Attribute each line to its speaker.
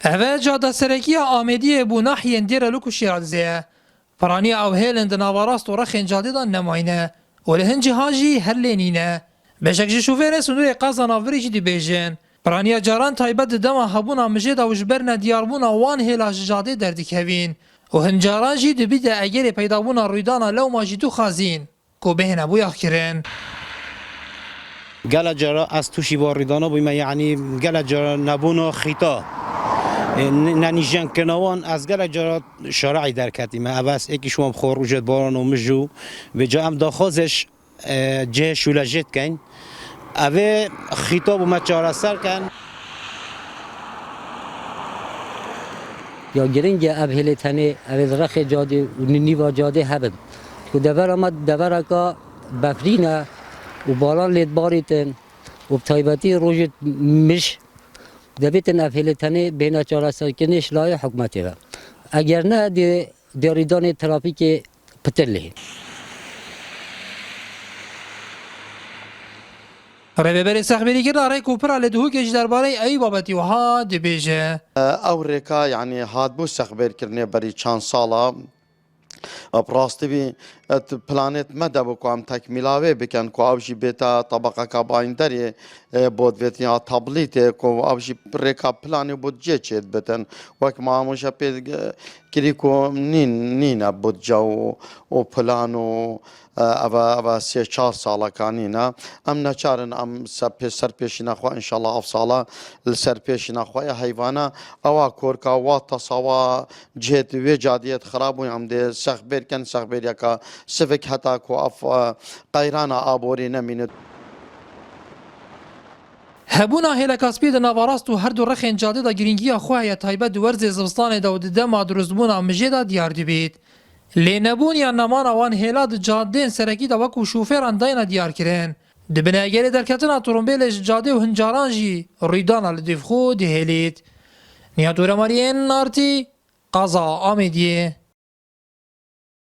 Speaker 1: اوه جاده سرکی آمدی بو ناحیه دیر لوکو شیرازه پرانی او هیلند نواراست و رخین جاده دا نماینه و لهنجی هاجی هر لینینه بشک شوفیر سنوی قازان آوری جدی بیجن پرانی جاران تایبت دما هبونا مجید و جبرنا دیاربونا وان هیلاج جاده دردک هوین و هنجاران جی دبید اگر پیدابونا رویدانا لو ماجی تو خازین کو بهنه بو یاخ کرن
Speaker 2: گل جرا از توشی واردانا بویم یعنی گل جرا نبونا خیتا ننیجن کنوان از گل جرا شرعی در کتیم عوض یکی شما خروجت باران و مجو و جا هم داخوزش جه شولجت کن اوه خیتا بوم چاره سر کن
Speaker 3: یا گرینگ ابهل تنه از رخ جاده و نیوا جاده هبد که دور آمد دور که بفرینه و بالان لید باریتن و بطایبتی روژت مش دبیتن ابهل تنه بین چاره سرکنش لای حکمتی را اگر نه دیاریدان ترافیک پتله
Speaker 1: ریبری سخبری کرد رای کوپر لدهو کش درباره ای بابتی و ها دبیجه
Speaker 4: او ريكا يعني هاد بو سخبير كرني بري چان سالا براستي بي بلانيت مدى بكو ام تكميلاوي بكن كو اوشي بيتا طبقه كاباين دري بود فيتيا تابليت كو اوشي ريكا بلاني بود جيچت بتن وك ما مشا بي كريكو نين بود جو و بلانو اوا سه 4 سالا كانينا ام نچارن ام سر پیشنا خو ان شاء الله افصالا سر پیشنا خو حيوانا او كوركا وا تصوا جهت و جاديت خراب ام ده سخبر كن سخبر يكا سفك حتا كو اف قيرانا ابوري نمين
Speaker 1: هبونا هیلا کاسپی د نواراست و هر دو رخین جاده دا گرینگی خواه تایبت ورز زبستان دا و دما درزبونا مجیدا دیار دیبید لینبون یا نمان آوان هیلا د جادین سرکی دا وکو شوفران داینا دیار کرن دبنه اگری درکتنا ترومبیلش جاده و هنجاران جی ریدانا لدیف خود هیلید نیاتور مارین نارتی قضا آمیدیه